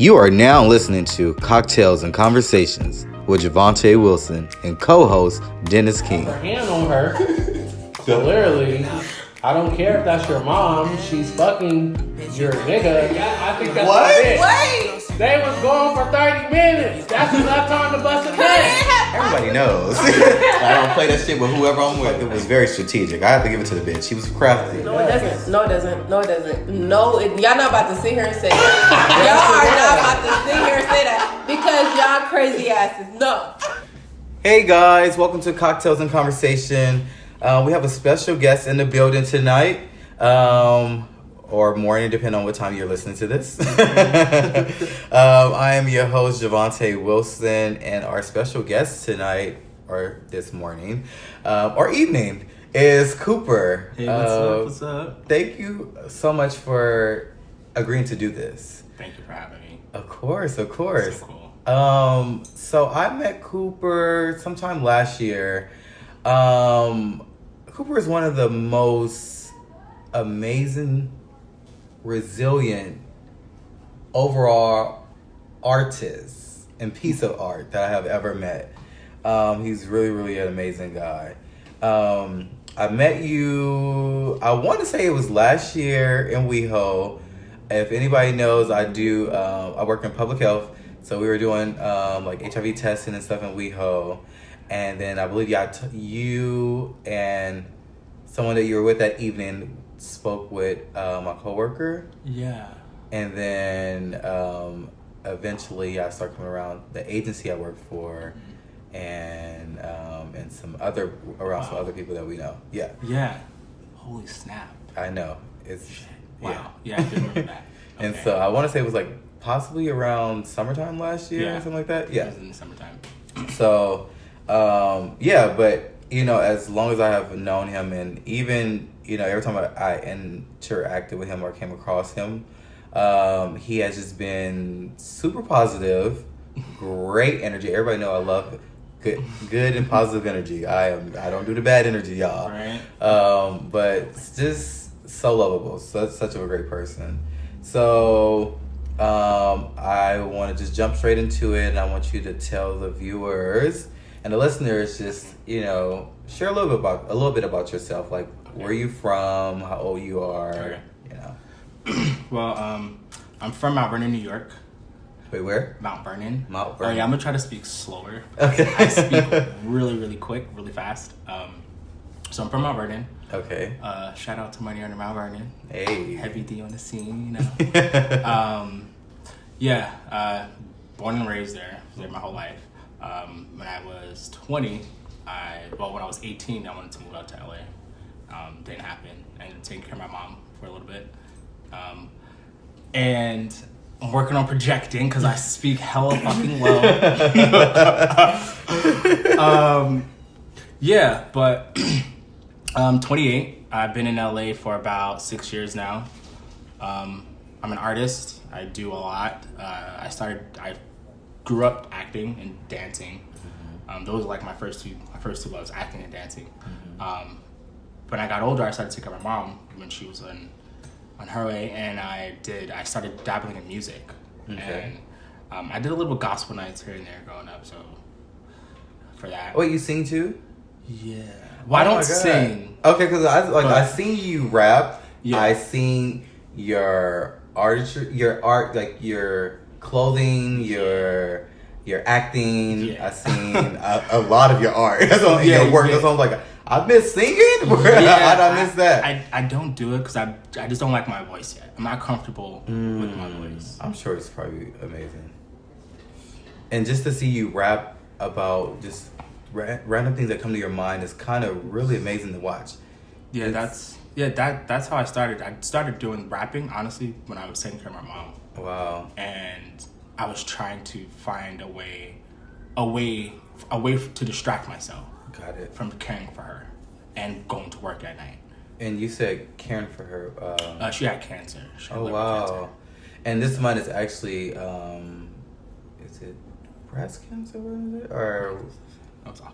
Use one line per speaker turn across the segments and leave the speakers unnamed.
You are now listening to Cocktails and Conversations with Javante Wilson and co-host Dennis King.
Her hand on her. So literally, I don't care if that's your mom. She's fucking your nigga. I think that's what?
Wait!
They was going for 30 minutes. That's enough time to bust a nut.
Everybody knows. I don't play that shit with whoever I'm with. It was very strategic. I have to give it to the bitch. She was crafty.
No, it doesn't. No, it doesn't. No, it doesn't. No, y'all not about to sit here and say that. Y'all are not about to sit here and say that because y'all crazy asses. No.
Hey guys, welcome to Cocktails and Conversation. We have a special guest in the building tonight. Or morning, depending on what time you're listening to this. I am your host, Javante Wilson, and our special guest tonight, or this morning, or evening, is Cooper.
Hey, what's up?
Thank you so much for agreeing to do this.
Thank you for having me.
Of course. So
cool.
So I met Cooper sometime last year. Cooper is one of the most amazing, resilient overall artist and piece of art that I have ever met. He's really an amazing guy. I met you, I want to say it was last year in WeHo. If anybody knows, I work in public health, so we were doing like HIV testing and stuff in WeHo. And then I believe you and someone that you were with that evening spoke with my coworker.
Yeah.
And then eventually I started coming around the agency I work for, and some other people that we know. Yeah.
Yeah. Holy snap.
I know. It's
Shit. Wow. Yeah, I do remember that. Okay.
And so I want to say it was like possibly around summertime last year or something like that. Yeah.
It was in the summertime.
So yeah, but you know, as long as I have known him, and even, you know, every time I interacted with him or came across him, he has just been super positive, great energy. Everybody know I love good and positive energy. I don't do the bad energy, y'all.
Right.
But it's just so lovable. Such a great person. So I want to just jump straight into it, and I want you to tell the viewers and the listeners, just, you know, share a little bit about yourself, like where you from, how old you are,
Okay.
you know.
Well, I'm from Mount Vernon, New York.
Wait, where?
Mount Vernon.
Mount Vernon.
Oh yeah, I'm gonna try to speak slower.
Okay.
I speak really quick, really fast. So I'm from Mount Vernon.
Okay.
Shout out to Money Under Mount Vernon.
Hey.
Heavy D on the scene, you know. Born and raised there. Was there my whole life. When I was 20, when I was 18, I wanted to move out to LA. Didn't happen. I ended up taking care of my mom for a little bit. And I'm working on projecting because I speak hella fucking well. But I'm 28. I've been in LA for about 6 years now. I'm an artist. I do a lot. I grew up acting and dancing. Those were like my first two loves, acting and dancing. When I got older, I started taking care of my mom when she was on her way, and I started dabbling in music.
Okay.
And I did a little gospel nights here and there growing up, so for that.
Wait, you sing too?
Yeah. Well, I don't sing.
Okay, because I seen you rap.
Yeah.
I seen your art, like your clothing, your acting.
Yeah.
I seen a lot of your art. Your work.
Yeah.
So I'm like, I miss singing. How did I miss that?
I don't do it because I just don't like my voice yet. I'm not comfortable with my voice.
I'm sure it's probably amazing. And just to see you rap about just random things that come to your mind is kind of really amazing to watch.
Yeah, that's how I started. I started doing rapping, honestly, when I was taking care of my mom.
Wow.
And I was trying to find a way to distract myself.
Got it.
From caring for her and going to work at night.
And you said caring for her.
She had cancer. She had
Oh
liver
wow.
cancer.
And this one is actually, is it breast cancer? What is it? Or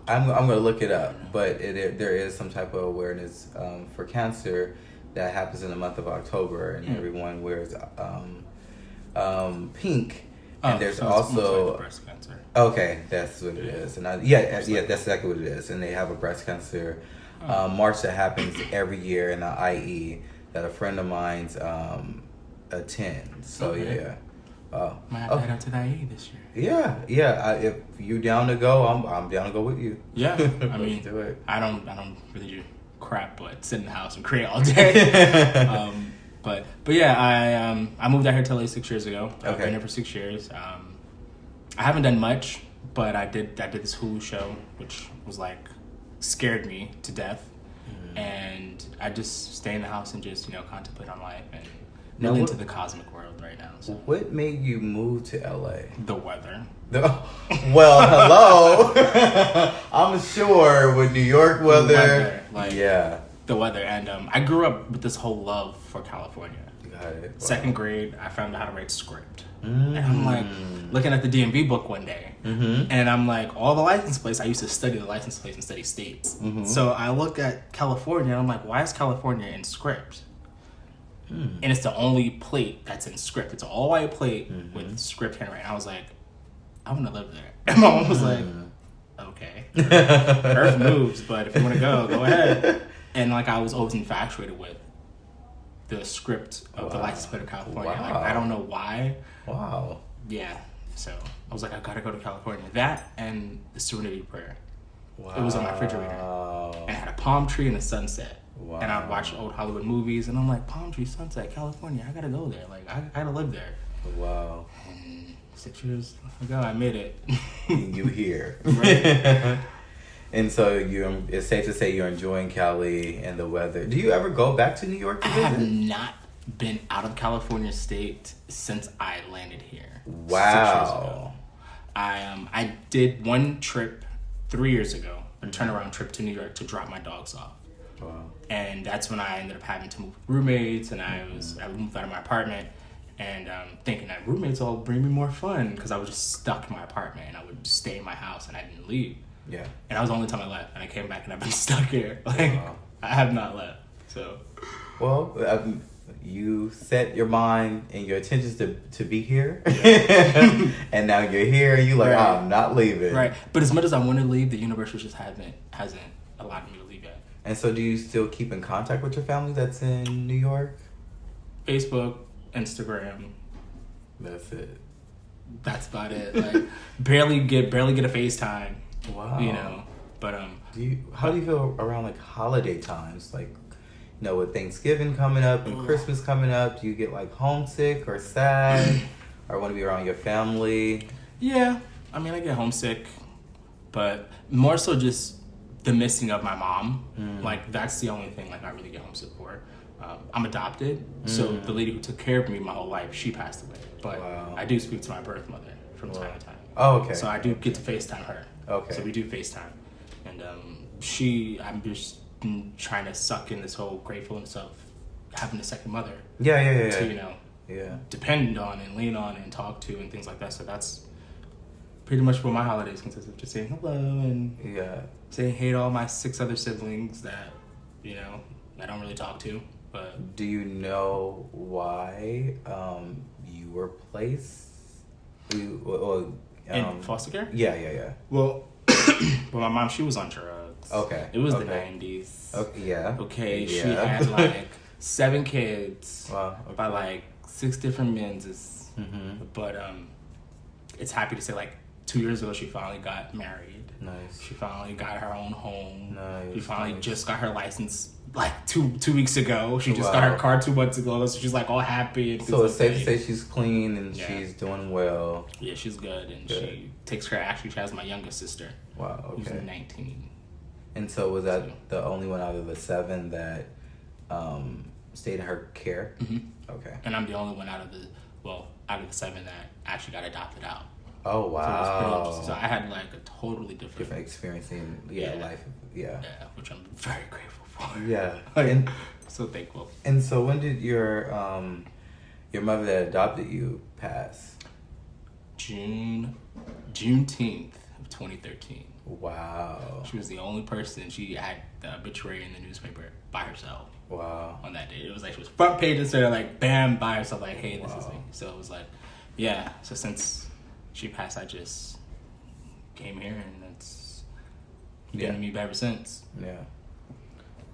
I'm gonna look it up, but there is some type of awareness for cancer that happens in the month of October, and everyone wears pink. And there's
so it's almost
also
like breast cancer.
okay, that's what it is. And that's exactly what it is. And they have a breast cancer march that happens every year in the IE that a friend of mine's attends. So yeah.
Might have to head out to that E this year.
Yeah. If you down to go, I'm down to go with you.
Yeah, I
Let's
mean,
do it.
I don't really do crap, but sit in the house and create all day. But yeah, I moved out here to LA 6 years ago. I've been here for 6 years. I haven't done much, but I did this Hulu show, which was like scared me to death, and I just stay in the house and just contemplate on life and
Now,
into the cosmic world right now. So.
What made you move to LA?
The weather.
Well, hello. I'm sure with New York weather,
the weather, and I grew up with this whole love for California.
Got it. Wow.
Second grade, I found out how to write script, and I'm like looking at the DMV book one day, and I'm like, all the license plates. I used to study the license plates and study states. So I look at California, and I'm like, why is California in script? And it's the only plate that's in script. It's an all white plate with script handwriting. I was like, I want to live there. And my mom was like, okay, Earth moves, but if you want to go ahead. And like, I was always infatuated with the script of the license plate of California.
Wow.
Like, I don't know why.
Wow.
Yeah. So I was like, I gotta go to California. That and the Serenity Prayer.
Wow.
It was on my refrigerator. And it had a palm tree and a sunset.
Wow.
And I'd watch old Hollywood movies, and I'm like, palm tree, sunset, California. I gotta go there. Like, I gotta live there.
Wow.
And 6 years ago, I made it.
You here.
Right.
And so it's safe to say you're enjoying Cali and the weather. Do you ever go back to New York to
I
visit?
have not been out of California state since I landed here.
Wow.
6 years ago. I did one trip 3 years ago, a turnaround trip to New York to drop my dogs off.
Wow.
And that's when I ended up having to move with roommates, and I moved out of my apartment, and thinking that roommates will bring me more fun, because I was just stuck in my apartment, and I would just stay in my house, and I didn't leave.
Yeah.
And that was the only time I left, and I came back, and I've been stuck here. Like, I have not left. So.
Well, you set your mind and your intentions to be here, and now you're here, and you're like,
Right.
I'm not leaving.
Right. But as much as I want to leave, the universe just hasn't allowed me to leave yet.
And so, do you still keep in contact with your family that's in New York?
Facebook, Instagram.
That's it.
That's about it. Like, barely get a FaceTime.
Wow.
But
how do you feel around like holiday times, like with Thanksgiving coming up and Christmas coming up? Do you get like homesick or sad or want to be around your family?
Yeah, I mean, I get homesick, but more so just the missing of my mom. Like, that's the only thing like I really get homesick for. I'm adopted, so the lady who took care of me my whole life, she passed away. But I do speak to my birth mother from time to time.
Oh, okay.
So I do get to FaceTime her.
Okay.
So we do FaceTime. And I'm just trying to suck in this whole gratefulness of having a second mother.
Yeah.
To, depend on and lean on and talk to and things like that. So that's pretty much what my holidays consist of. Just saying hello and saying hey to all my 6 other siblings that, I don't really talk to. But
do you know why you were placed
in foster care?
Yeah.
Well, my mom, she was on drugs.
Okay.
It was the 90s.
Okay. Yeah.
Okay.
Yeah.
She had like 7 kids.
Wow. Okay.
By like 6 different men's. But it's happy to say like 2 years ago she finally got married.
Nice.
She finally got her own home.
Nice.
She finally just got her license like two weeks ago. She just got her car 2 months ago, so she's like all happy. And
so it's safe to say she's clean and she's doing well.
Yeah, she's good, and she takes care. Actually, she has my youngest sister.
Wow. Okay.
Who's 19.
And so was that the only one out of the 7 that stayed in her care? Okay.
And I'm the only one out of the 7 that actually got adopted out.
Oh wow.
So it was pretty interesting. So I had like a totally different
experience in life.
Yeah, which I'm very grateful for.
Yeah.
And so thankful.
And so when did your mother that adopted you pass?
Juneteenth of 2013.
Wow.
She was the only person. She had the obituary in the newspaper by herself.
Wow.
On that day, it was like she was front page instead of like bam by herself, like hey, this is me. So it was like, yeah. So since she passed, I just came here, and it's been
Yeah.
to me ever since.
Yeah.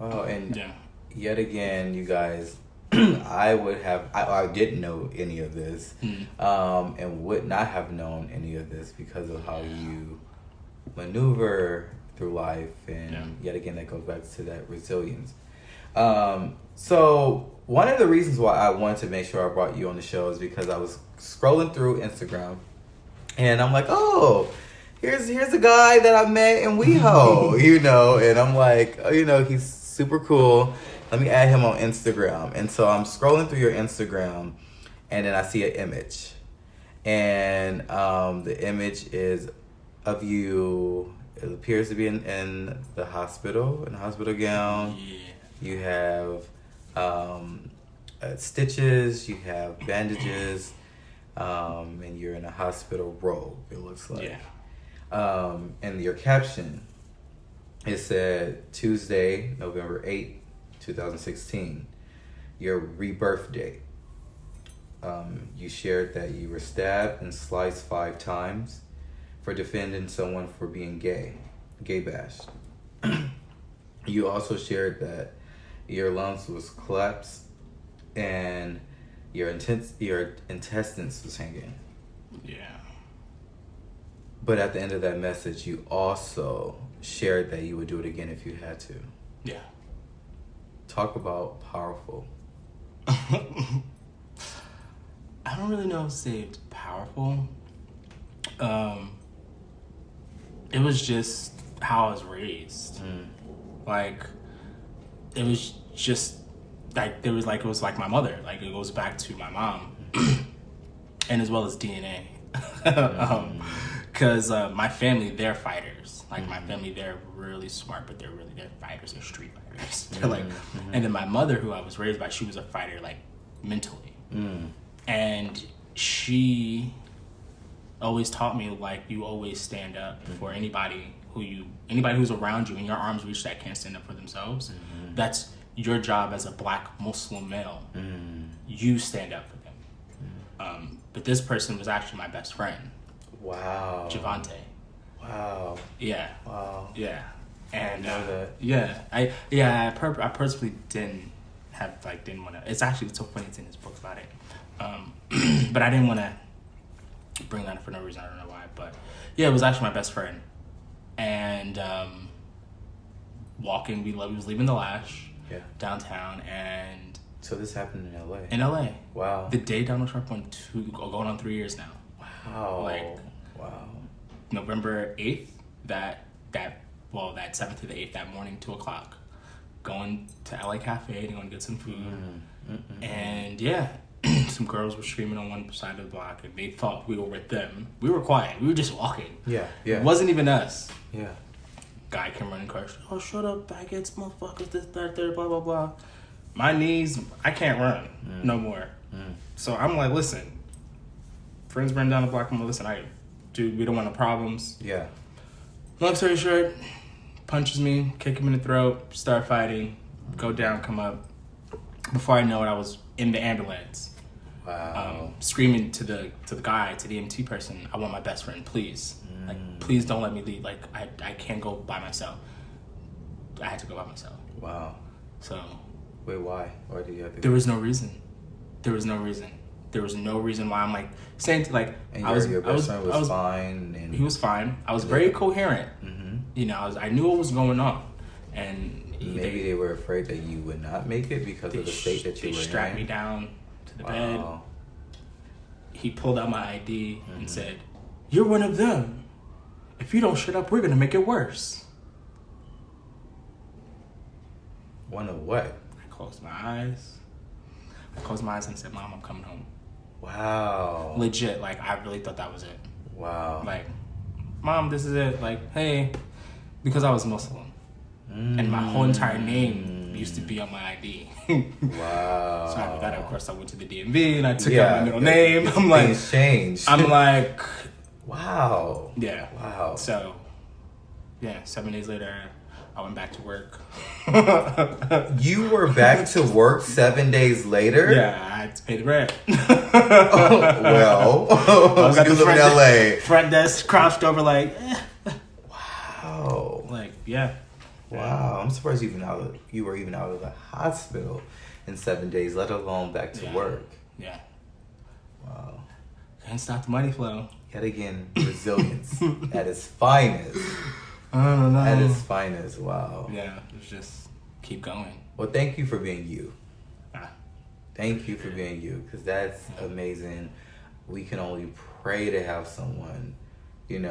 Oh, and
Yeah.
yet again, you guys, I didn't know any of this, and would not have known any of this because of how you maneuver through life, and yet again, that goes back to that resilience. So one of the reasons why I wanted to make sure I brought you on the show is because I was scrolling through Instagram, and I'm like, oh, here's a guy that I met in WeHo, you know, and I'm like, oh, you know, he's super cool. Let me add him on Instagram. And so I'm scrolling through your Instagram, and then I see an image, and the image is of you. It appears to be in the hospital, in a hospital gown.
Yeah.
You have stitches, you have bandages, and you're in a hospital robe, it looks like.
Yeah.
And your caption, it said, Tuesday, November 8th, 2016, your rebirth date. You shared that you were stabbed and sliced 5 times for defending someone for being gay bashed. You also shared that your lungs was collapsed and your intestines was hanging.
Yeah.
But at the end of that message, you also shared that you would do it again if you had to.
Yeah.
Talk about powerful.
I don't really know if it's powerful. It was just how I was raised. Like, it was just like it was like my mother. Like, it goes back to my mom, and as well as DNA. Because my family, they're fighters. Like, my family, they're really smart, but they're fighters. They're street fighters. They're like, and then my mother, who I was raised by, she was a fighter, like, mentally. And she always taught me, like, you always stand up for anybody who's around you in your arm's reach that can't stand up for themselves. That's your job as a black Muslim male. You stand up for them. But this person was actually my best friend.
Wow.
Javante.
Wow.
Yeah.
Wow.
Yeah. And
know that.
yeah, I purposely didn't want to. It's actually so funny. It's in his book about it. But I didn't want to bring that up for no reason. I don't know why. But yeah, it was actually my best friend. And walking, we was leaving the Lash downtown, and
So this happened in LA.
in LA.
Wow.
The day Donald Trump went going on 3 years now.
Wow.
Like,
wow.
November 8th, that 7th to the 8th, that morning, 2:00, going to LA Cafe to go and get some food. And yeah, some girls were screaming on one side of the block, and they thought we were with them. We were quiet. We were just walking.
Yeah. Yeah.
It wasn't even us.
Yeah.
Guy came running cars. Oh, shut up, faggots, motherfuckers, this, that, there, blah, blah, blah. My knees, I can't run no more. So I'm like, listen, friends ran down the block. I'm like, listen, dude, we don't want no problems.
Yeah.
Long story short, punches me, kick him in the throat, start fighting, go down, come up. Before I know it, I was in the ambulance.
Wow.
Screaming to the guy, to the EMT person, I want my best friend, please. Like, please don't let me leave. Like, I can't go by myself. I had to go by myself.
Wow.
So.
Wait, why? Why did you have to?
There was no reason. There was no reason why I'm like saying like
And your best friend was fine. And
he was fine. I was very coherent. You know, I knew what was going on, and
maybe they were afraid that you would not make it because of the state that you were in.
They strapped me down to the bed. He pulled out my ID and said, "You're one of them. If you don't shut up, we're gonna make it worse."
One of what?
I closed my eyes. And said, "Mom, I'm coming home."
Wow.
Legit, like, I really thought that was it.
Wow.
Like, Mom, this is it. Like, hey, because I was Muslim. And my whole entire name used to be on my ID.
Wow.
So after that, of course, I went to the DMV and I took out my middle name. I'm like,
things changed.
I'm like,
wow.
yeah.
Wow.
So, yeah, 7 days later, I went back to work.
You were back to work 7 days later?
Yeah, I had to pay the rent.
Well,
I
you live in LA.
Front desk crouched over like,
Wow.
like, yeah.
Wow. I'm surprised you were even out of the hospital in 7 days, let alone back to work.
Yeah.
Wow.
Can't stop the money flow.
Yet again, resilience at its finest.
I don't know.
At its finest. Wow.
Yeah, it's just keep going.
Well, thank you for being you.
Ah.
Thank you for being you, because that's amazing. We can only pray to have someone, in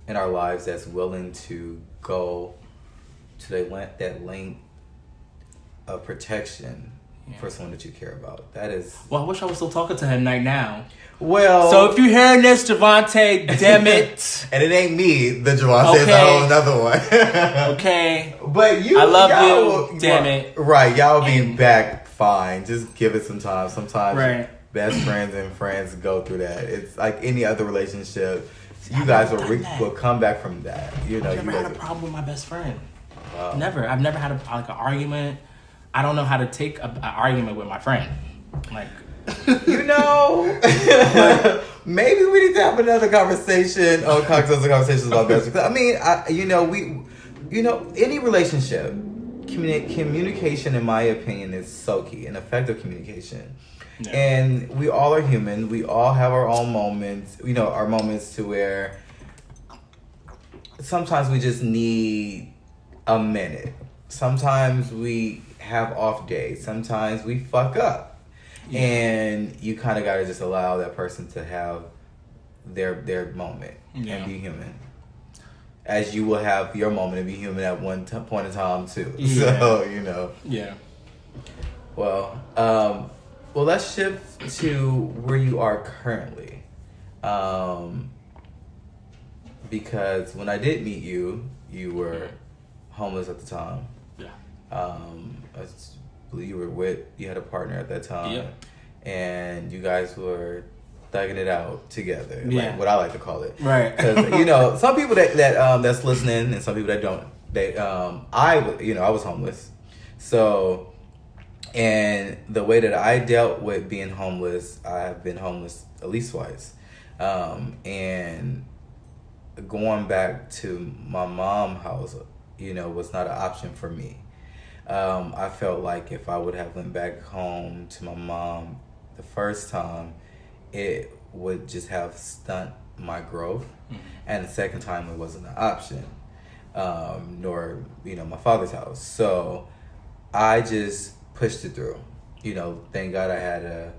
our lives that's willing to go to that length of protection for someone that you care about. That is...
Well, I wish I was still talking to him right now.
Well...
So if you're hearing this, Javante, damn it.
And it ain't me, the Javante, it's a whole another one.
Okay.
But
I love you, damn it.
Right, y'all will be back fine. Just give it some time. Sometimes best friends and friends go through that. It's like any other relationship. You guys will come back from that.
I've never had a problem with my best friend.
Wow.
Never. I've never had an argument. I don't know how to take an argument with my friend. Like...
maybe we need to have another conversation on Cocktails and Conversations about best friends. I mean, any relationship, communication, in my opinion, is so key, and effective communication. Yeah. And we all are human. We all have our own moments, our moments to where sometimes we just need a minute. Sometimes we have off days. Sometimes we fuck up. Yeah. And you kind of got to just allow that person to have their moment and be human. As you will have your moment and be human at one point in time too. Yeah. So,
Yeah.
Well, let's shift to where you are currently. Because when I did meet you, you were homeless at the time.
Yeah.
You had a partner at that time.
Yeah.
And you guys were thugging it out together.
Yeah.
Like what I like to call it.
Right.
Because, some people that's listening and some people that don't, I was homeless. So, and the way that I dealt with being homeless, I have been homeless at least twice. And going back to my mom's house, was not an option for me. I felt like if I would have went back home to my mom the first time, it would just have stunt my growth. Mm-hmm. And the second time it wasn't an option, nor, my father's house. So I just pushed it through. Thank God I had a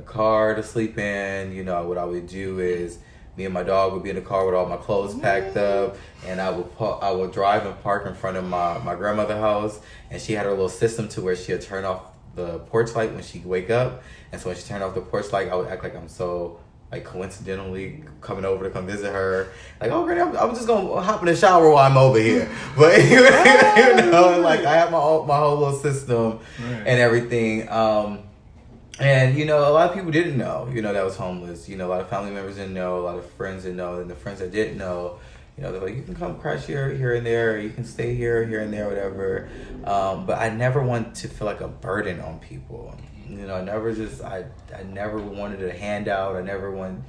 car to sleep in. What I would do is me and my dog would be in the car with all my clothes packed up, and I would drive and park in front of my grandmother's house, and she had her little system to where she would turn off the porch light when she'd wake up. And so when she turned off the porch light, I would act like I'm so coincidentally coming over to come visit her. Like, oh, Granny, I'm just gonna hop in the shower while I'm over here. But I have my whole little system and everything. And, a lot of people didn't know, that I was homeless. A lot of family members didn't know. A lot of friends didn't know. And the friends that didn't know, they're like, you can come crash here and there. Or you can stay here and there, whatever. But I never wanted to feel like a burden on people. I never wanted a handout. I never wanted,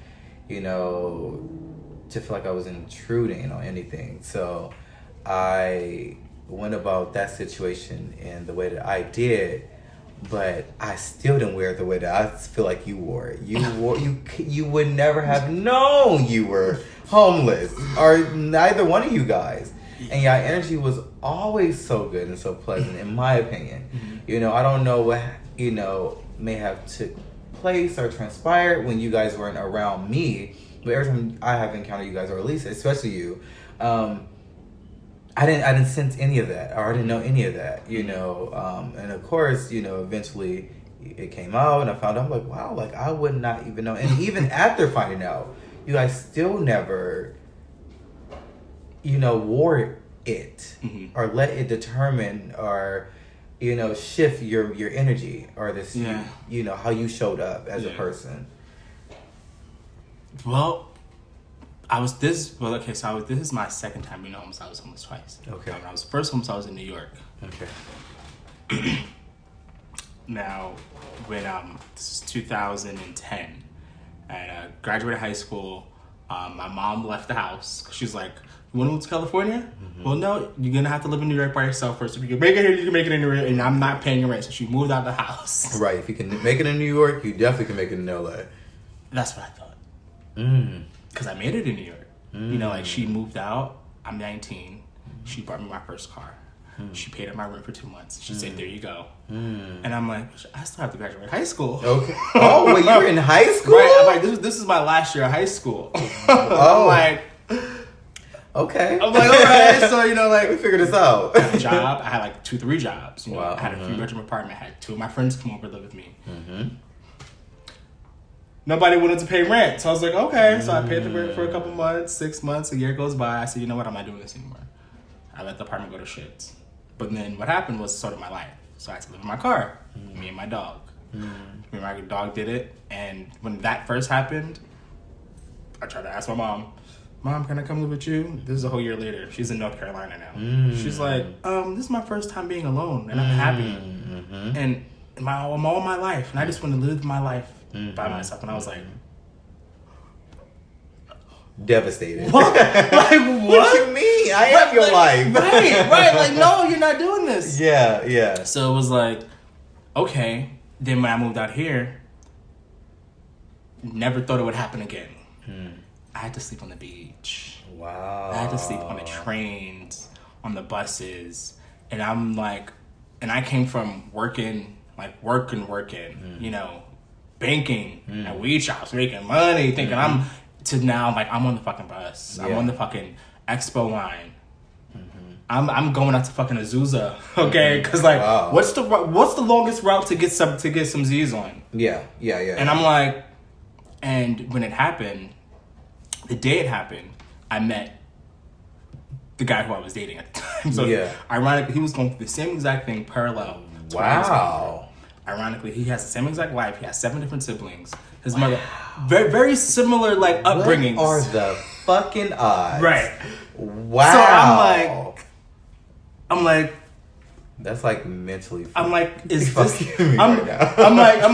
to feel like I was intruding on anything. So I went about that situation in the way that I did. But I still didn't wear it the way that I feel like you wore it. You would never have known you were homeless, or neither one of you guys. And your energy was always so good and so pleasant, in my opinion. Mm-hmm. I don't know what may have took place or transpired when you guys weren't around me. But every time I have encountered you guys, or at least especially you, I didn't sense any of that, or I didn't know any of that, and of course, eventually it came out and I found out, I'm like, wow, I would not even know. And even after finding out, you guys still never, wore it or let it determine or, shift your energy or this, how you showed up as a person.
Well, this is my second time being homeless. I was homeless twice.
Okay.
When I was first homeless, I was in New York.
Okay.
Now, when this is 2010, and graduated high school, my mom left the house. She's like, "You want to move to California?" Well, no, you're gonna have to live in New York by yourself first. If you can make it here, you can make it in New York, and I'm not paying your rent. So she moved out of the house.
Right. If you can make it in New York, you definitely can make it in LA.
That's what I thought.
Mm.
Because I made it in New York. You know, like she moved out. I'm 19. She bought me my first car. She paid up my rent for 2 months. She said, "There you go." And I'm like, I still have to graduate high school.
Okay. Oh, wait, you were in high school?
Right. I'm like, this is my last year of high school.
Oh.
I'm like,
okay.
all right. So, you know, like,
we figured this out.
I had a job. I had like 2-3 jobs. You know,
Wow.
I had a 3-bedroom apartment. I had 2 of my friends come over to live with me. Nobody wanted to pay rent. So I was like, okay. So I paid the rent for a couple months, 6 months, a year goes by. I said, you know what? I'm not doing this anymore. I let the apartment go to shit. But then what happened was sort of my life. So I had to live in my car, me and my dog. Me and my dog did it. And when that first happened, I tried to ask my mom, "Mom, can I come live with you?" This is a whole year later. She's in North Carolina now. She's like, "This is my first time being alone, and I'm happy." And all my life, and I just want to live my life by myself. And I was like,
Devastated.
"What? Like what?
What you mean? I am your life.
Right. Like, no, you're not doing this."
Yeah.
So it was like, okay. Then when I moved out here, never thought it would happen again. I had to sleep on the beach.
Wow.
I had to sleep on the trains, on the buses. And I'm like, and I came from working, you know, banking at weed shops, making money, thinking to now, like, I'm on the fucking bus. I'm on the fucking expo line. I'm going out to fucking Azusa, okay? Because like,
Wow.
what's the longest route to get some Z's on?
Yeah.
And I'm like, and when it happened, the day it happened, I met the guy who I was dating at the time. So ironically, he was going through the same exact thing parallel. To what I was going through. Ironically, he has the same exact life. He has 7 different siblings. His mother, very, very similar like upbringings.
What are the fucking odds?
Right.
Wow.
So I'm like,
that's like mentally.
I'm like, is this?
I'm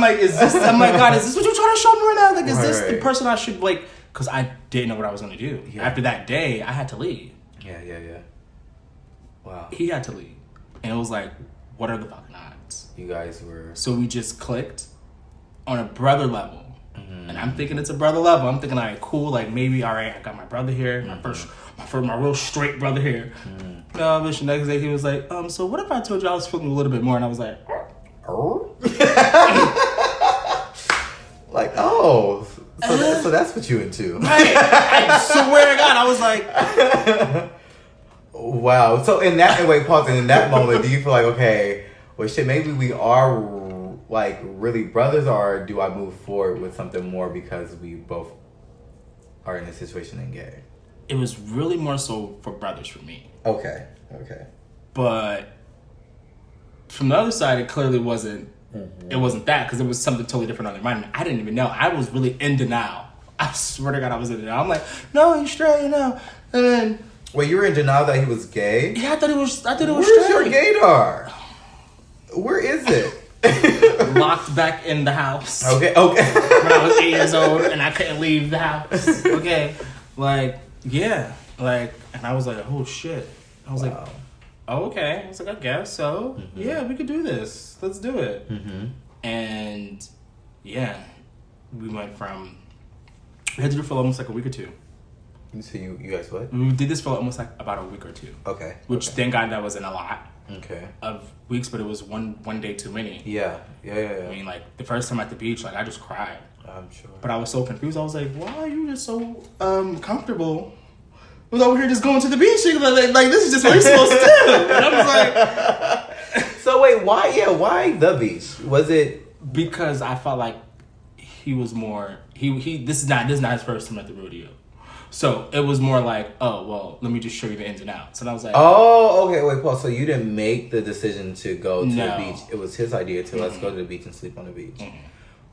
like, is this? I'm like, God, is this what you're trying to show me right now? Like, is this the
Right.
person I should like? Because I didn't know what I was gonna do.
Yeah.
After that day, I had to leave.
Yeah. Wow.
He had to leave, and it was like, what are the fucking odds?
You guys were.
So we just clicked on a brother level. And I'm thinking it's a brother level. I'm thinking, all right, cool. Like, maybe, all right, I got my brother here. My real straight brother here. No, but the next day he was like, so what if I told you I was feeling a little bit more? And I was like,
Like, oh, so that's what you into.
I swear to God, I was like,
Wow. So in that pause. And in that moment, do you feel like, okay, well, shit, maybe we are like really brothers, or do I move forward with something more because we both are in a situation and gay?
it was really more so for brothers for me.
Okay.
But from the other side, it clearly wasn't. It wasn't that, because it was something totally different on their mind. I didn't even know. I was really in denial. I swear to God, I was in denial. I'm like, no, he's straight, you know. And then,
Wait, you were in denial that he was gay?
yeah, I thought it was
Where's
straight.
your gaydar? Where is it?
Locked back in the house.
Okay.
When I was 8 years old and I couldn't leave the house. Okay. Like, yeah. Like, and I was like, oh shit. I was like, oh, okay. I was like, I guess so. Yeah, we could do this. Let's do it. And yeah, we went from, we had to do it for almost like a week or two.
So you guys what?
We did this for almost like about a week or two.
Okay.
Which thank God that wasn't a lot
Okay.
of weeks, but it was one day too many.
Yeah.
I mean, like the first time at the beach, like I just cried.
I'm sure.
But I was so confused. I was like, why are you just so comfortable with over here just going to the beach? Like this is just what you're supposed to do. And I was like,
So wait, why? Yeah, why the beach? Was it?
because I felt like he was more this is not his first time at the rodeo. So it was more like, oh well, let me just show you the ins and outs. And I was like,
Oh, okay. Wait, Paul. So you didn't make the decision to go to
No.
the beach. It was his idea to let's go to the beach and sleep on the beach.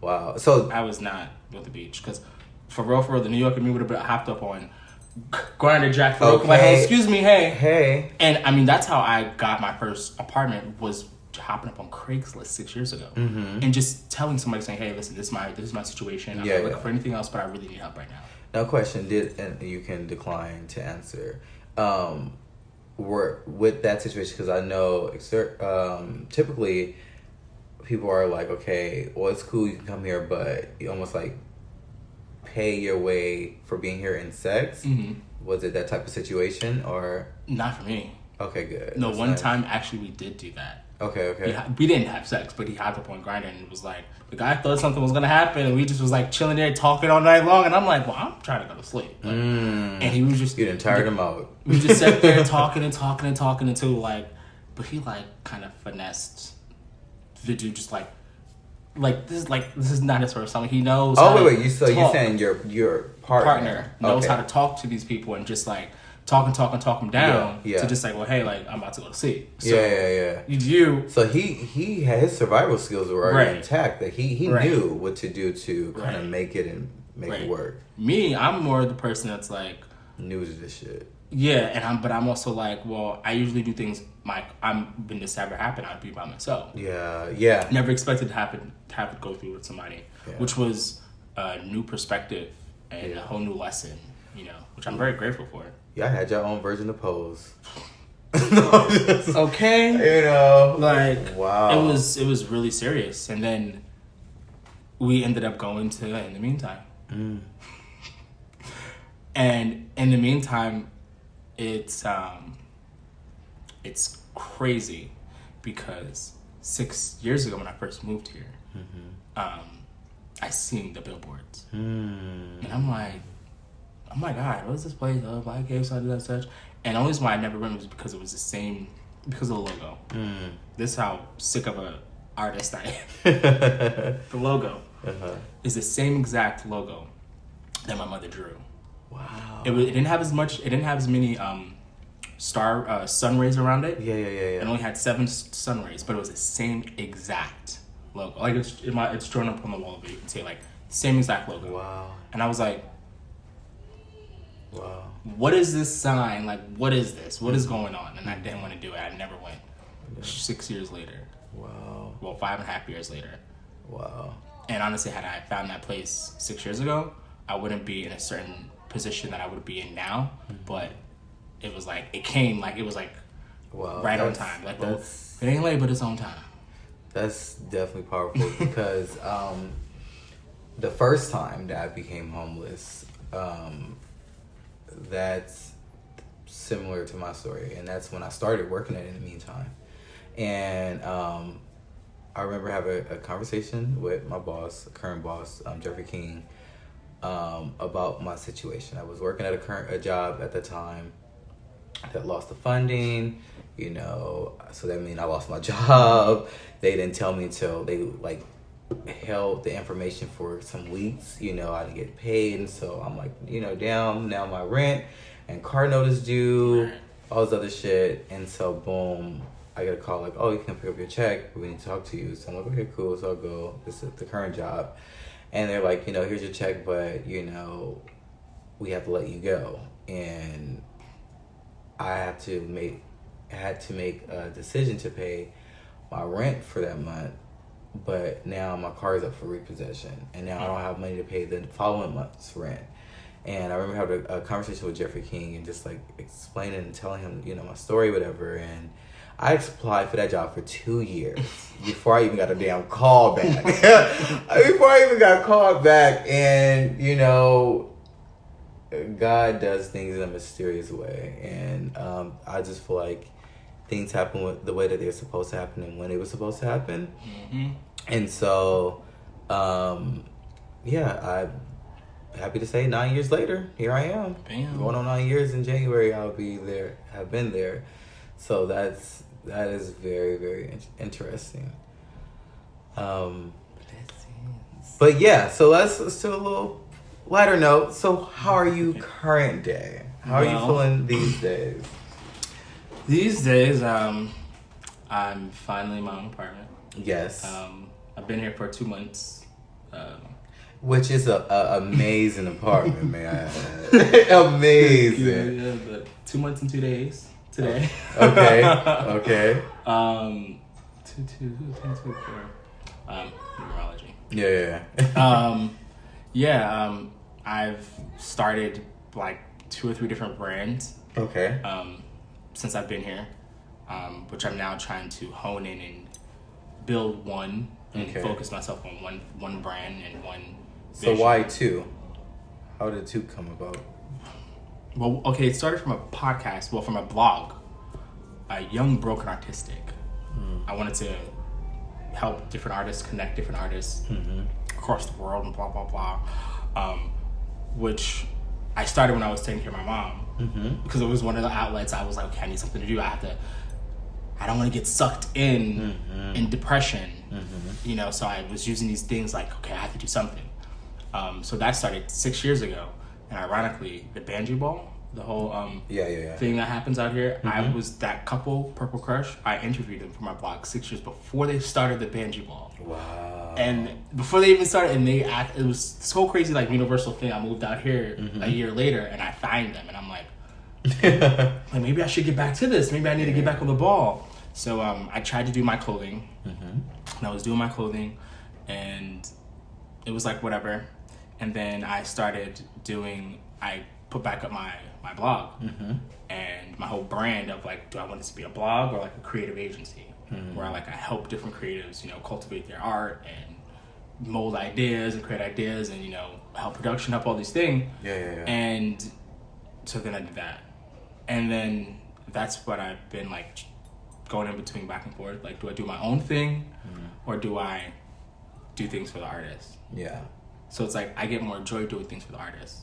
Wow. So
I was not with the beach, because for real, the New York and me would have been hopped up on Grinder Jack for real. Like, oh, excuse me,
Hey.
And I mean, that's how I got my first apartment, was hopping up on Craigslist 6 years ago. And just telling somebody, saying, hey, listen, this is my situation. I'm not looking for anything else, but I really need help right now.
No question, and you can decline to answer. With that situation, because I know typically people are like, okay, well, it's cool, you can come here, but you almost like pay your way for being here in sex. Was it that type of situation, or?
Not for me.
Okay, good.
No, one time actually we did do that.
Okay.
We didn't have sex, but he hopped up on Grindr and was like, the guy thought something was gonna happen, and we just was like chilling there talking all night long, and I'm like, well, I'm trying to go to sleep. Like, and he was just
you didn't tire him out.
We just sat there talking until like, but he like kind of finessed the dude, just like this is not his first time. He knows.
Oh wait, you're saying your partner
knows how to talk to these people and just like talk them down to just like, well, hey, like I'm about to go to sleep. So
So he had his survival skills were already intact. That he knew what to do to kind of make it and make it work.
Me, I'm more the person that's like
new to this shit.
Yeah, but I'm also like, well, I usually do things when this ever happened, I'd be by myself.
Yeah.
Never expected to have it go through with somebody, which was a new perspective and a whole new lesson, which I'm very grateful for.
Yeah, I had your own version of Pose.
Okay. Like,
wow.
It was really serious. And then we ended up going to In the Meantime. And In the Meantime, it's crazy because 6 years ago when I first moved here, I seen the billboards. And I'm like, oh my God, what is this place? Oh, Black Cave, such. And the only reason why I never went was because it was because of the logo. This is how sick of a artist I am. The logo is the same exact logo that my mother drew.
Wow.
It didn't have as many sun rays around it.
Yeah.
It only had 7 sun rays, but it was the same exact logo. Like it's drawn up on the wall, but you can see like same exact logo.
Wow.
And I was like,
wow.
What is this sign? Like, what is this? What is going on? And I didn't want to do it. I never went. 6 years later.
Wow.
Well, 5.5 years later.
Wow.
And honestly, had I found that place 6 years ago, I wouldn't be in a certain position that I would be in now. But it was like,
wow,
right on time. Like, it ain't late, but it's on time.
That's definitely powerful because the first time that I became homeless, that's similar to my story, and that's when I started working at In the Meantime. And I remember having a conversation with my boss, current boss, Jeffrey King, about my situation. I was working at a job at the time that lost the funding, so that means I lost my job. They didn't tell me until they held the information for some weeks. I didn't get paid, and so I'm like, down now my rent and car notice due, all this other shit. And so boom, I get a call like, oh, you can pick up your check, we need to talk to you. So I'm like, okay, cool. So I'll go. This is the current job, and they're like, here's your check, but we have to let you go. And I had to make a decision to pay my rent for that month. But now my car is up for repossession, and now I don't have money to pay the following month's rent. And I remember having a conversation with Jeffrey King and just explaining and telling him, my story, whatever. And I applied for that job for 2 years before I even got a damn call back. Before I even got called back, and God does things in a mysterious way, and I just feel like things happen the way that they're supposed to happen and when they were supposed to happen. And so, I'm happy to say 9 years later, here I am.
Bam.
Going on 9 years in January, I'll be there, have been there. So that is very, very interesting. But yeah, so let's do a little lighter note. So how are you current day? How are you feeling these days?
These days, I'm finally in my own apartment.
Yes.
I've been here for 2 months.
Which is a amazing apartment, man. Amazing.
Yeah, but 2 months and 2 days today.
Okay.
2, 4. Numerology.
Yeah.
I've started like 2 or 3 different brands.
Okay.
Since I've been here, which I'm now trying to hone in and build one and focus myself on one brand and one vision.
So why 2? How did 2 come about?
Well, okay, it started from a podcast, from a blog, a Young Broken Artistic. I wanted to help different artists, connect different artists across the world and blah, blah, blah. Which I started when I was taking care of my mom because it was one of the outlets. I was like, okay, I need something to do. I don't want to get sucked in depression, so I was using these things like, okay, I have to do something. So that started 6 years ago. And ironically, the Banjo Ball, the whole thing that happens out here, I was that couple, Purple Crush, I interviewed them for my blog 6 years before they started the Banjo Ball.
Wow.
And before they even started, and it was so crazy, like universal thing. I moved out here a year later and I find them and I'm like, maybe I should get back to this. Maybe I need to get back on the ball. So I tried to do my clothing and I was doing my clothing and it was like whatever. And then I put back up my blog and my whole brand of like, do I want this to be a blog or like a creative agency where I help different creatives, cultivate their art and mold ideas and create ideas and, help production, help all these things.
Yeah.
And so then I did that. And then that's what I've been like going in between back and forth. Like, do I do my own thing or do I do things for the artist?
Yeah.
So it's like I get more joy doing things for the artist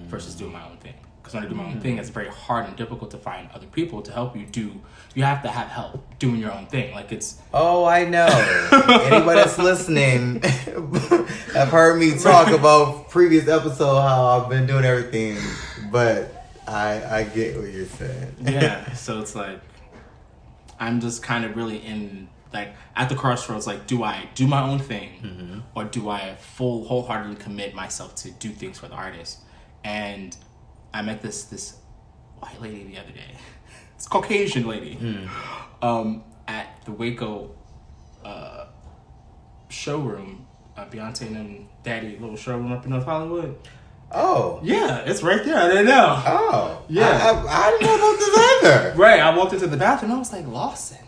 versus doing my own thing. Because when I do my own thing, it's very hard and difficult to find other people to help you do. You have to have help doing your own thing. Like it's.
Oh, I know. Anybody that's listening have heard me talk about previous episode how I've been doing everything, but I get what you're saying.
Yeah. So it's like I'm just kind of really in. Like at the crossroads, like, do I do my own thing or do I wholeheartedly commit myself to do things for the artist? And I met this white lady the other day. It's a Caucasian lady at the Waco showroom, Beyonce and Daddy little showroom up in North Hollywood.
Oh.
Yeah, it's right there. I didn't know.
Oh.
Yeah.
I didn't know about this either.
Right. I walked into the bathroom and I was like, Lawson.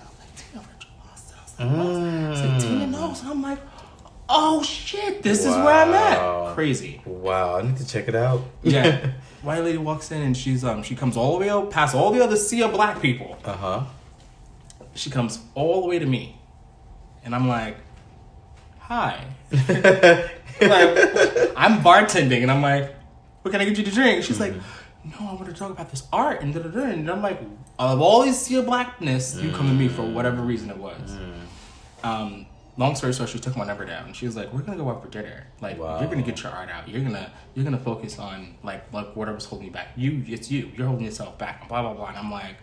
It's like Tina knows. And I'm like, oh shit, this is where I'm at. Crazy.
Wow, I need to check it out.
Yeah. White lady walks in and she comes all the way up past all the other sea of black people. She comes all the way to me. And I'm like, hi. I'm bartending and I'm like, what can I get you to drink? She's like, no, I want to talk about this art and da-da-da. And I'm like, of all these sea of blackness, you come to me for whatever reason it was. Long story short, she took my number down. She was like, we're gonna go out for dinner. Like, you're gonna get your art out. You're gonna focus on like whatever's holding you back. It's you. You're holding yourself back. Blah blah blah. And I'm like,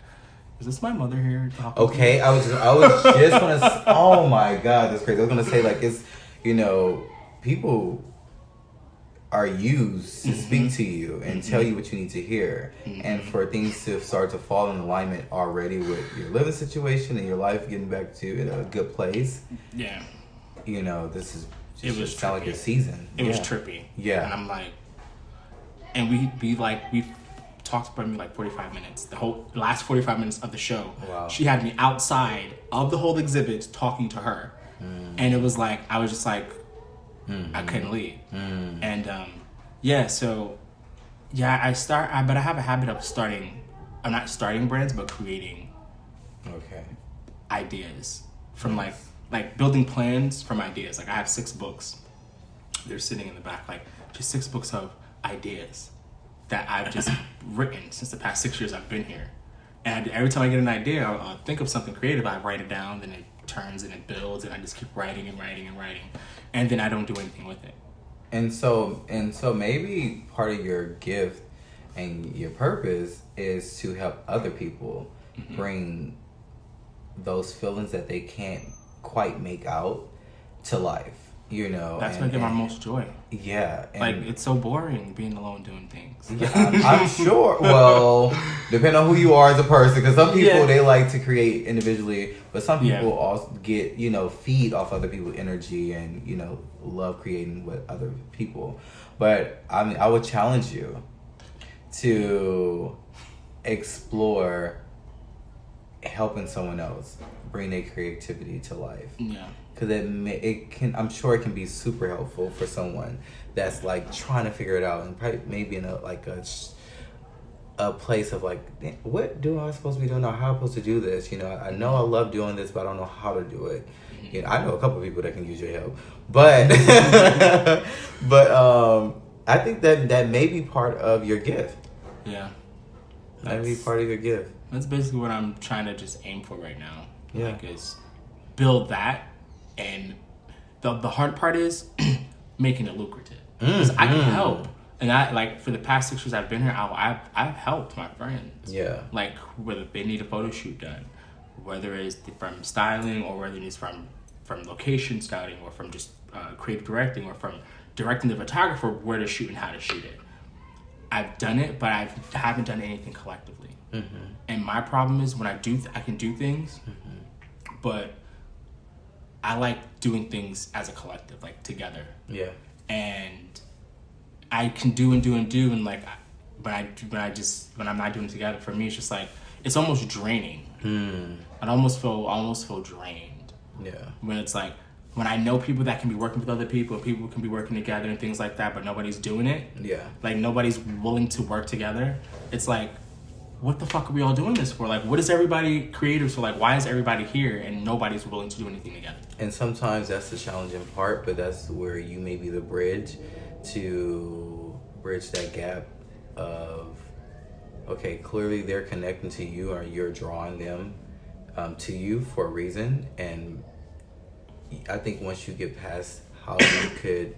is this my mother here talking?
Okay, I was just gonna. Oh my god, that's crazy. I was gonna say like it's people are used to speak to you and tell you what you need to hear, and for things to start to fall in alignment already with your living situation and your life getting back to in a good place.
Yeah,
this is
it was
sound like a season.
It was trippy.
Yeah,
and I'm like, and we talked for me like 45 minutes. The whole last 45 minutes of the show.
Wow. She
had me outside of the whole exhibit talking to her, and it was like I was just like. I couldn't leave. And but I have a habit of I'm not starting brands, but creating ideas from like building plans from ideas. Like I have 6 books. They're sitting in the back, like just 6 books of ideas that I've just written since the past 6 years I've been here. And every time I get an idea, I'll think of something creative, I write it down, then it turns and it builds, and I just keep writing and writing and writing. And then I don't do anything with it.
And so maybe part of your gift and your purpose is to help other people bring those feelings that they can't quite make out to life. You know,
That's what I get my most joy.
Yeah, and
like it's so boring being alone doing things.
Yeah, I'm sure. Well, depending on who you are as a person, because some people they like to create individually, but some people also get feed off other people's energy and love creating with other people. But I mean, I would challenge you to explore helping someone else bring their creativity to life.
Yeah.
Because I'm sure it can be super helpful for someone that's like trying to figure it out and probably maybe in a place of like, what do I supposed to be doing now? How am I supposed to do this? I know I love doing this, but I don't know how to do it. I know a couple of people that can use your help, but I think that may be part of your gift.
Yeah,
that may be part of your gift.
That's basically what I'm trying to just aim for right now.
Yeah,
like is build that. And the hard part is making it lucrative. Because I can help. And I like for the past 6 years I've been here, I've helped my friends.
Yeah.
Like whether they need a photo shoot done, whether it's from styling or whether it's from location scouting or from just creative directing or from directing the photographer where to shoot and how to shoot it. I've done it, but I haven't done anything collectively. Mm-hmm. And my problem is when I can do things, but I like doing things as a collective, like together. Yeah. And I can do and like, when I'm not doing it together, for me it's just like it's almost draining. I almost feel drained. Yeah. When it's like when I know people that can be working with other people, people can be working together and things like that, but nobody's doing it. Yeah. Like nobody's willing to work together. It's like, what the fuck are we all doing this for? Like, what is everybody creative for? Like, why is everybody here and nobody's willing to do anything together?
And sometimes that's the challenging part, but that's where you may be the bridge to bridge that gap of, okay, clearly they're connecting to you or you're drawing them to you for a reason. And I think once you get past how you could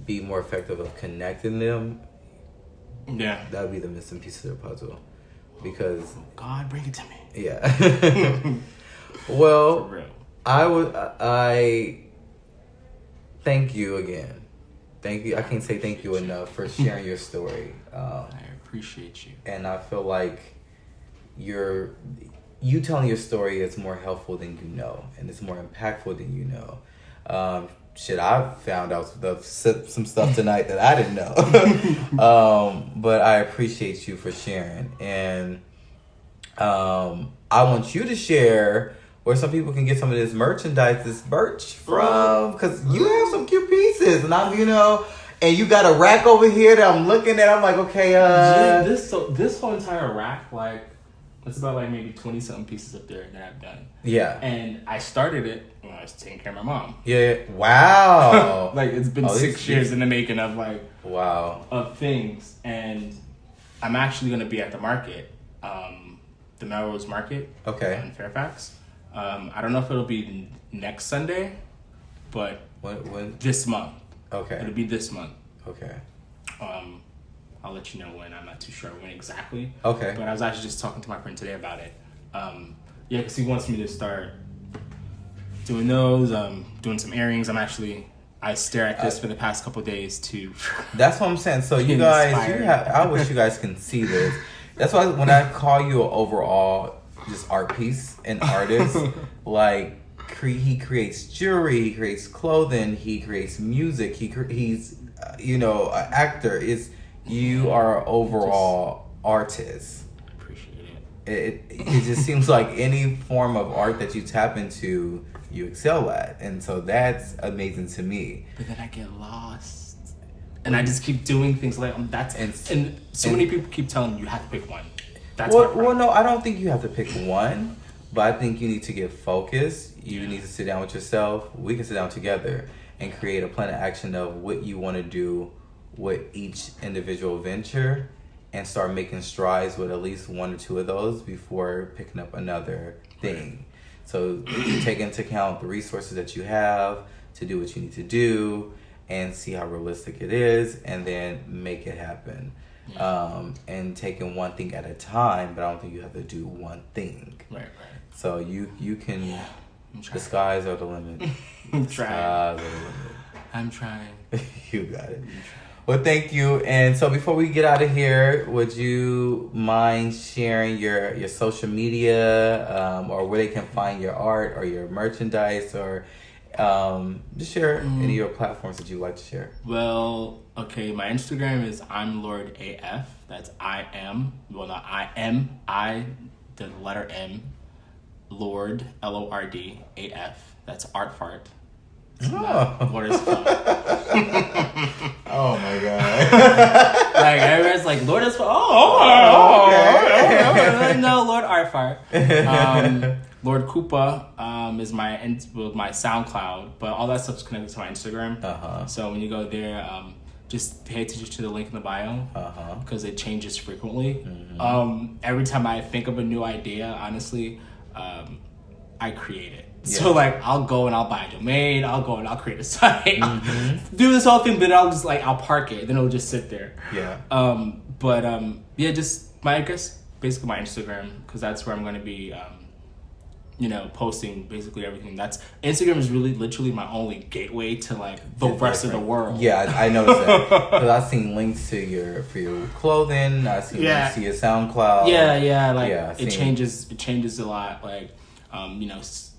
be more effective of connecting them, that would be the missing piece of the puzzle. Because
God, bring it to me.
Yeah. Well, for real. I thank you again. Thank you. I can't say thank you enough for sharing your story.
I appreciate you.
And I feel like you telling your story is more helpful than you know, and it's more impactful than you know. I found out some stuff tonight that I didn't know. But I appreciate you for sharing. And I want you to share where some people can get some of this merchandise, this merch from, because you have some cute pieces. And and you got a rack over here that I'm looking at. I'm like, okay.
This whole entire rack, like, it's about like maybe 20-something pieces up there that I've done. Yeah. And I started it when I was taking care of my mom.
Yeah. Wow.
Like it's been 6 years in the making of like of things. And I'm actually gonna be at the market, the Melrose Market. Okay. In Fairfax. I don't know if it'll be next Sunday, but
when?
This month.
Okay.
It'll be this month.
Okay.
I'll let you know when. I'm not too sure when exactly.
Okay.
But I was actually just talking to my friend today about it. Because he wants me to start doing those, doing some earrings. I stare at this for the past couple of days to.
That's what I'm saying. So you guys, I wish you guys can see this. That's why when I call you an overall just art piece, an artist, like he creates jewelry, he creates clothing, he creates music, he's an actor. You are an overall artist.
Appreciate
it. It just seems like any form of art that you tap into, you excel at. And so that's amazing to me.
But then I get lost. And I just keep doing things like and so many people keep telling me you have to pick one.
Well, no, I don't think you have to pick one, but I think you need to get focused. You need to sit down with yourself. We can sit down together and create a plan of action of what you want to do with each individual venture and start making strides with at least one or two of those before picking up another thing. So you take into account the resources that you have to do what you need to do and see how realistic it is and then make it happen. And taking one thing at a time, but I don't think you have to do one thing.
Right.
So you can, the skies are the limit.
I'm trying. I'm trying.
You got it. Well, thank you. And so before we get out of here, would you mind sharing your social media or where they can find your art or your merchandise or just share any of your platforms that you like to share?
Well, okay, my Instagram is I'm Lord AF. That's I am. Well, not I am. The letter M. Lord LORD AF. That's art fart. Lord is fun.
Oh my god!
Like everyone's like Lord is fun. Okay. No, Lord art fart. Lord Koopa is my SoundCloud, but all that stuff's connected to my Instagram. So when you go there, just pay attention to the link in the bio because it changes frequently. Every time I think of a new idea, honestly, I create it. Yeah. So like I'll go and I'll buy a domain, I'll go and I'll create a site, do this whole thing, but I'll park it, then it'll just sit there.
Yeah.
Just I guess basically my Instagram, because that's where I'm going to be posting basically everything. Instagram is really literally my only gateway to like the rest of the world.
Yeah, I noticed that because I've seen links to your clothing. I've seen links to your SoundCloud.
It changes a lot. Like,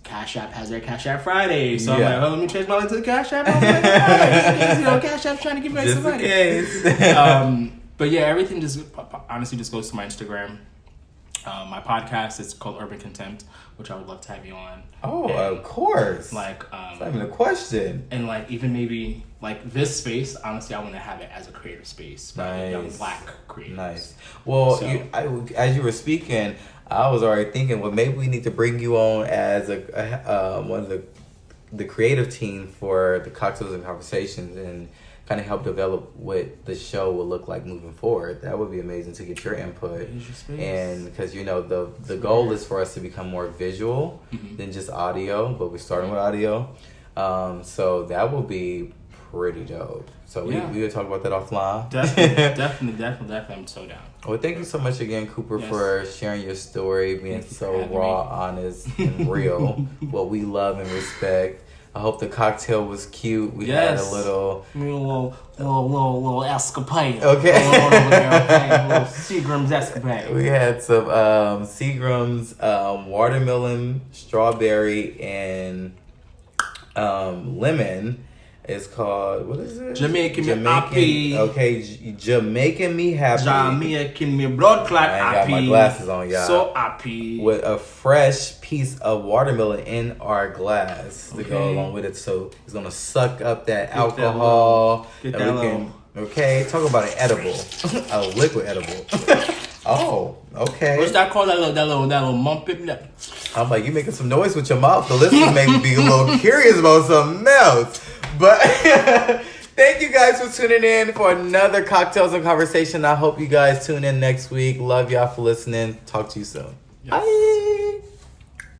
Cash App has their Cash App Friday, so I'm like, let me change my link to the Cash App. Cash App's trying to give me some money. But yeah, everything just honestly just goes to my Instagram. My podcast is called Urban Contempt, which I would love to have you on.
Oh, of course.
Like,
it's not even a question.
And like, even maybe like this space, honestly, I want to have it as a creative space.
Nice.
Young Black creators.
Nice. Well, as you were speaking, I was already thinking, well, maybe we need to bring you on as one of the creative team for the Cocktails and Conversations and kind of help develop what the show will look like moving forward. That would be amazing to get your input. And because the goal is for us to become more visual than just audio, but we're starting with audio. So that will be pretty dope. So we will talk about that offline.
Definitely. I'm so down.
Well, thank you so much again, Cooper, for sharing your story, being so raw, honest, and real. What we love and respect. I hope the cocktail was cute. We had a little
escapade.
Okay.
A little Seagram's escapade.
We had some Seagram's watermelon, strawberry, and lemon. It's called, what is it?
Jamaican me happy.
Okay, Jamaican me happy.
Jamaican me blood clot happy.
I ain't got my glasses on, y'all.
So happy.
With a fresh piece of watermelon in our glass to go along with it. So it's going to suck up that alcohol. Okay, talk about an edible. A liquid edible. Oh, okay.
What's that called? That little mump it.
I'm like, you making some noise with your mouth. The listeners may be a little curious about something else. But thank you guys for tuning in for another Cocktails and Conversation. I hope you guys tune in next week. Love y'all for listening. Talk to you soon. Yes. Bye.